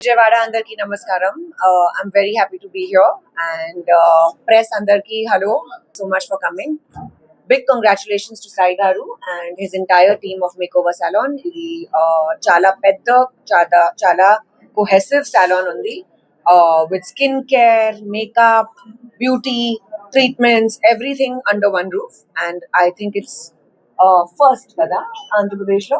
Vijayawada andarki namaskaram. I'm very happy to be here, and press andarki hello. So much for coming. Big congratulations to Sai Garu and his entire team of Makeover Salon. Idi chala pedda, chala cohesive salon undi with skincare, makeup, beauty, treatments, everything under one roof. And I think it's first kada Andhra Pradesh lo.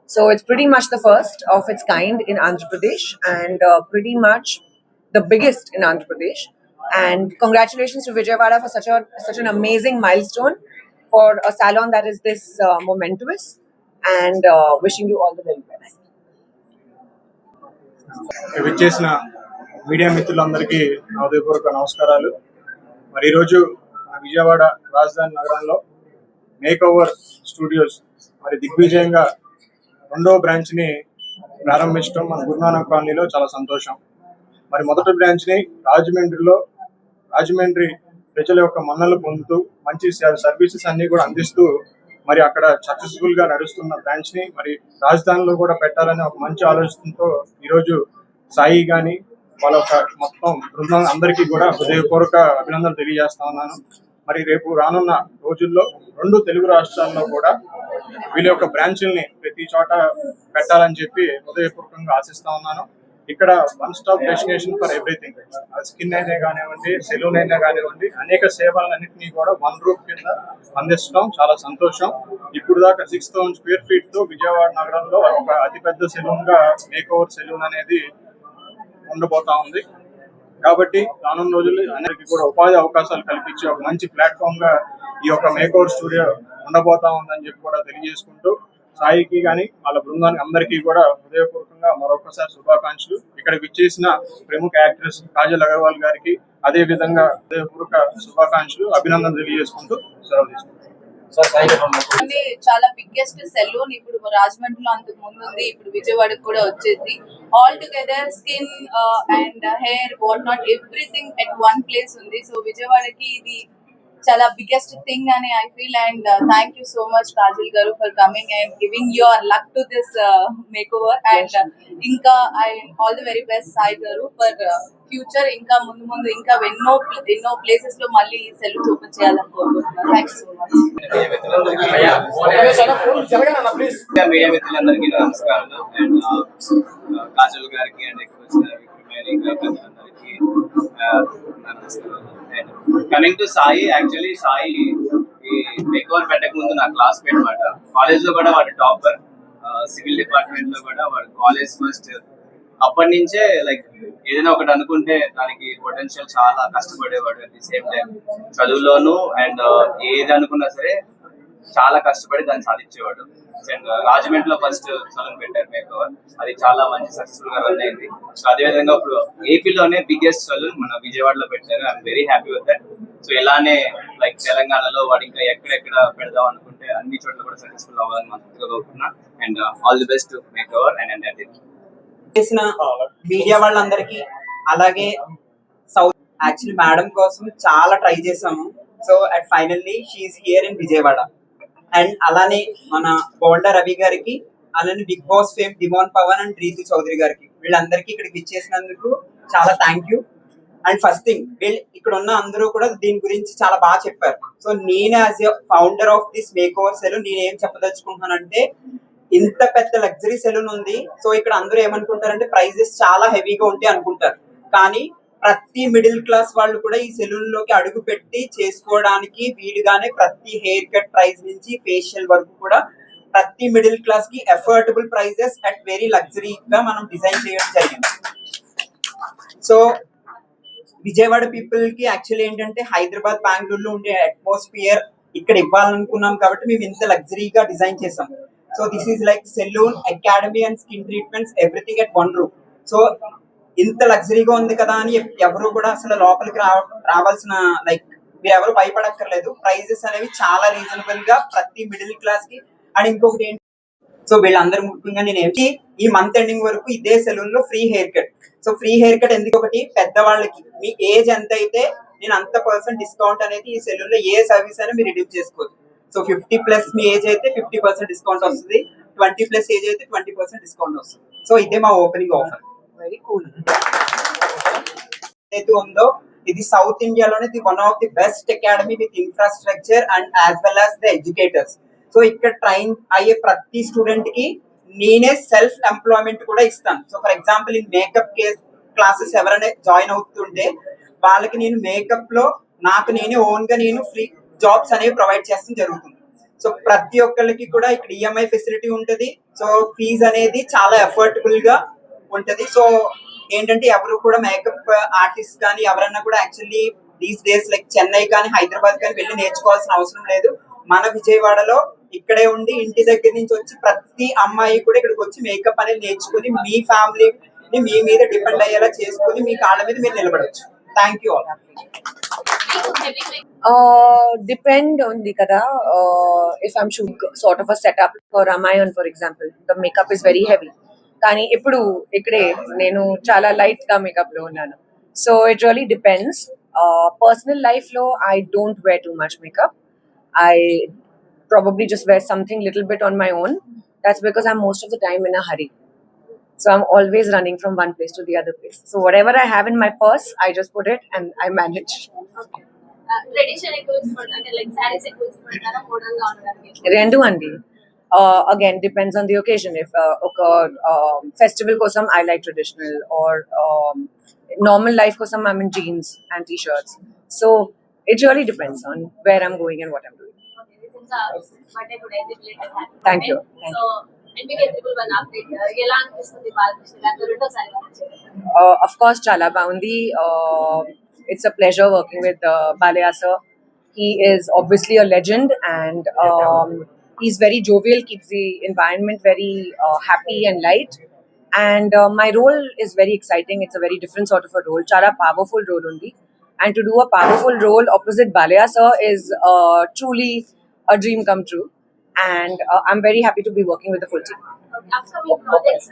So it's pretty much the first of its kind in Andhra Pradesh, and pretty much the biggest in Andhra Pradesh. And congratulations to Vijayawada for such an amazing milestone for a salon that is this momentous, and wishing you all the very best. విచ్చేసిన media మిత్రులందరికీ నా హృదయపూర్వక నమస్కారాలు. మరి ఈరోజు విజయవాడ రాజధాని నగరంలో makeover studios మరి దిగ్విజయంగా రెండవ బ్రాంచ్ని ప్రారంభించడం మన గురునానక్ కాలనీలో చాలా సంతోషం. మరి మొదటి బ్రాంచ్ని రాజమండ్రి ప్రజల యొక్క మన్నలు పొందుతూ మంచి సర్వీసెస్ అన్ని కూడా అందిస్తూ మరి అక్కడ సక్సెస్ఫుల్ గా నడుస్తున్న బ్రాంచ్ ని మరి రాజధానిలో కూడా పెట్టాలని ఒక మంచి ఆలోచనతో ఈరోజు సాయి గాని వాళ్ళ మొత్తం బృందం అందరికీ కూడా హృదయపూర్వక అభినందనలు తెలియజేస్తా ఉన్నాను. మరి రేపు రానున్న రోజుల్లో రెండు తెలుగు రాష్ట్రాల్లో కూడా వీళ్ళ యొక్క బ్రాంచుల్ని ప్రతి చోట పెట్టాలని చెప్పి హృదయపూర్వకంగా ఆశిస్తా ఉన్నాను. ఇక్కడ one stop destination for everything, skin అయినా కానివ్వండి, సెలూన్ అయినా కానివ్వండి, అనేక సేవలన్నింటినీ కూడా వన్ రూప్ కింద అందించడం చాలా సంతోషం. ఇప్పుడు దాకా 6,000 స్క్వేర్ ఫీట్ తో విజయవాడ నగరంలో ఒక అతిపెద్ద సెలూన్ గా మేకోవర్ సెలూన్ అనేది ఉండబోతా ఉంది. కాబట్టి రానున్న రోజులు అందరికీ కూడా ఉపాధి అవకాశాలు కల్పించి ఒక మంచి ప్లాట్ఫామ్ గా ఈ యొక్క మేకోవర్ స్టూడియో ఉండబోతా ఉందని చెప్పి కూడా తెలియజేసుకుంటూ సాయికి కానీ వాళ్ళ బృందానికి అందరికీ కూడా హృదయపూర్వకంగా మరొకసారి శుభాకాంక్షలు. ఇక్కడ విచ్చేసిన ప్రముఖ యాక్ట్రెస్ కాజల్ అగర్వాల్ గారికి అదే విధంగా హృదయపూర్వక శుభాకాంక్షలు, అభినందనలు తెలియజేసుకుంటూ సెలవు తీసుకుంటాం. చాలా బిగ్గెస్ట్ సెలూన్ ఇప్పుడు రాజమండ్రిలో అంతకు ముందు ఉంది, ఇప్పుడు విజయవాడకు కూడా వచ్చేది. All together skin and hair what not everything at one place ఉంది. సో విజయవాడకి ఇది చాలా బిగ్గెస్ట్ థింగ్ అని I feel. And thank you so much Kajal garu for coming and giving your luck to this makeover. And ఇంకా I all the very best Sai garu for future. ఇంకా ముందు ఇంకా ఎన్నో ప్లేసెస్ లో మళ్ళీ సెలూన్స్ ఓపెన్ చేయాలని కోరుకుంటున్నాను. Thank you so much. Media మిత్రులందరికీ నమస్కారాలు. అండ్ కాజల్ గారికి and coming to Sai, actually Sai ఈ మేకోవర్ పెట్టక ముందు నా క్లాస్మేట్ మాట. కాలేజ్ లో కూడా వాడు టాపర్, సివిల్ డిపార్ట్మెంట్ లో కూడా వాడు కాలేజ్ ఫస్ట్. అప్పటి నుంచే లైక్ ఏదైనా ఒకటి అనుకుంటే దానికి పొటెన్షియల్ చాలా కష్టపడేవాడు. అట్ ది సేమ్ టైం చదువులోను అండ్ ఏది అనుకున్నా సరే చాలా కష్టపడి దాన్ని సాధించేవాడు. అండ్ రాజమండ్రిలో ఫస్ట్ సలూన్ పెట్టారు మేకోవర్, అది చాలా మంచి సక్సెస్ఫుల్ గా రన్ అయింది. సో అదే విధంగా ఇప్పుడు ఏపీలోనే బిగ్గెస్ట్ సలూన్ మన విజయవాడలో పెట్టారు. I'm very happy with that. So ఇలానే లైక్ తెలంగాణలో వాడు ఇంకా ఎక్కడెక్కడ పెడదాం అనుకుంటే అన్ని చోట్ల కూడా సక్సెస్ఫుల్ అవ్వాలని మనస్ఫూర్తిగా కోరుకున్నా. And all the best to makeover and entertainment. చేసిన మీడియా వాళ్ళందరికీ, అలాగే సౌత్ యాక్చువల్లీ మేడం కోసం చాలా ట్రై చేసాము. So at finally she's here in Vijayawada. And అలానే మన బోండా రవి గారికి, అలానే Bigg Boss fame Demon Pavan and Rithu Chowdary గారికి, వీళ్ళందరికీ ఇక్కడికి ఇచ్చేసినందుకు చాలా thank you. And first thing, వీళ్ళు ఇక్కడ ఉన్న అందరూ కూడా దీని గురించి చాలా బాగా చెప్పారు. సో నేను as a founder of this makeover salon నేను ఏం చెప్పదలుచుకుంటున్నానంటే, ఇంత పెద్ద లగ్జరీ సెలూన్ ఉంది. సో ఇక్కడ అందరూ ఏమనుకుంటారంటే ప్రైజెస్ చాలా హెవీగా ఉంటాయి అనుకుంటారు. కానీ ప్రతి మిడిల్ క్లాస్ వాళ్ళు కూడా ఈ సెలూన్ లోకి అడుగు పెట్టి చేసుకోవడానికి వీలుగానే ప్రతి హెయిర్ కట్ ప్రైస్ నుంచి ఫేషియల్ వరకు కూడా ప్రతి మిడిల్ క్లాస్ కి అఫోర్డబుల్ ప్రైజెస్ అట్ వెరీ లగ్జరీగా మనం డిజైన్ చేయడం జరిగింది. సో విజయవాడ పీపుల్ కి యాక్చువల్లీ ఏంటంటే హైదరాబాద్, బెంగళూరులో ఉండే అట్మాస్ఫియర్ ఇక్కడ ఇవ్వాలనుకున్నాం కాబట్టి మేము ఇంత లగ్జరీగా డిజైన్ చేసాం. So this is like salon, academy and skin treatments everything at one room. So ఇంత లగ్జరీగా ఉంది కదా అని ఎవరు కూడా అసలు లోపలికి రావాల్సిన లైక్ మీరు ఎవరు భయపడక్కర్లేదు. ప్రైజెస్ అనేవి చాలా రీజనబుల్ గా ప్రతి మిడిల్ క్లాస్ కి. అండ్ ఇంకొకటి ఏంటి, సో వీళ్ళందరూ ముఖ్యంగా నేను ఏంటి ఈ మంత్ ఎండింగ్ వరకు ఇదే సెలూన్ లో free hair cut. So free hair cut ఎందుకు, ఒకటి పెద్దవాళ్ళకి మీ ఏజ్ ఎంత అయితే నేను అంత % డిస్కౌంట్ అనేది ఈ సెలూన్ లో ఏ సర్వీస్ అయినా మీరు రిడీమ్ చేసుకోవచ్చు. సో 50+ మీ ఏజ్ అయితే 50% డిస్కౌంట్ వస్తుంది, 20+ ఏజ్ అయితే 20% డిస్కౌంట్ వస్తుంది. సో ఇదే మా ఓపెనింగ్ ఆఫర్. Very cool. ఏదైతే ఉందో ఇది సౌత్ ఇండియాలోనే ఇది one of the best academy with infrastructure and as well as the educators. So ఇక్కడ ట్రైన్ అయ్యే ప్రతి స్టూడెంట్ కి నేనే సెల్ఫ్ ఎంప్లాయ్మెంట్ కూడా ఇస్తాను. సో ఫర్ ఎగ్జాంపుల్ ఈ మేకప్ క్లాసెస్ ఎవరైనా జాయిన్ అవుతుంటే వాళ్ళకి నేను మేకప్ లో నాకు నేనే ఓన్ గా నేను ఫ్రీ జాబ్స్ అనేవి ప్రొవైడ్ చేస్తాం జరుగుతుంది. సో ప్రతి ఒక్కరికి కూడా ఇక్కడ ఈఎంఐ ఫెసిలిటీ ఉంటుంది. సో ఫీజ్ అనేది చాలా అఫోర్డబుల్ గా ఉంటది. సో ఏంటంటే ఎవరు కూడా మేకప్ ఆర్టిస్ట్ కానీ ఎవరన్నా కూడా actually these days like Chennai కానీ హైదరాబాద్ కానీ వెళ్ళి నేర్చుకోవాల్సిన అవసరం లేదు. మన విజయవాడలో ఇక్కడే ఉండి ఇంటి దగ్గర నుంచి వచ్చి ప్రతి అమ్మాయి కూడా ఇక్కడికి వచ్చి మేకప్ అనేది నేర్చుకుని మీ ఫ్యామిలీని మీ మీద డిపెండ్ అయ్యేలా చేసుకుని మీ కాళ్ళ మీద మీరు నిలబడవచ్చు. Thank you all. Depend on the kada. If I'm shooting sort of a setup for Ramayan, for example, the makeup is very heavy. కానీ ఇప్పుడు ఇక్కడే నేను చాలా లైట్ గా మేకప్ లో ఉన్నాను. So it really depends. Personal life లో I don't wear too much makeup. I probably just wear something little bit on my own. That's because I'm most of the time in a hurry. So I'm always running from one place to the other place. So whatever I have in my purse, I just put it and I manage. Tradition ఎక్కువ ఇష్టపడతారు, like saris ఎక్కువ ఇష్టపడతారా modern గా ఉండడానికి? Rendu andi. Again, depends on the occasion. If festival kosam, I like traditional, or normal life kosam, I'm in jeans and t-shirts. So it really depends on where I'm going and what I'm doing. Okay, రీసెంట్గా birthday కూడా అయితే related happy. Thank you. So NBA 1 update ఎలా అనిపిస్తుంది బాలకృష్ణ గారితో రెండోసారి వచ్చేది? Of course, chala baundi. It's a pleasure working with Balaya sir. He is obviously a legend, and he's very jovial, keeps the environment very happy and light. And my role is very exciting. It's a very different sort of a role. Chala powerful role only. And to do a powerful role opposite Balaya sir is truly a dream come true. And I'm very happy to be working with the full team. Upcoming projects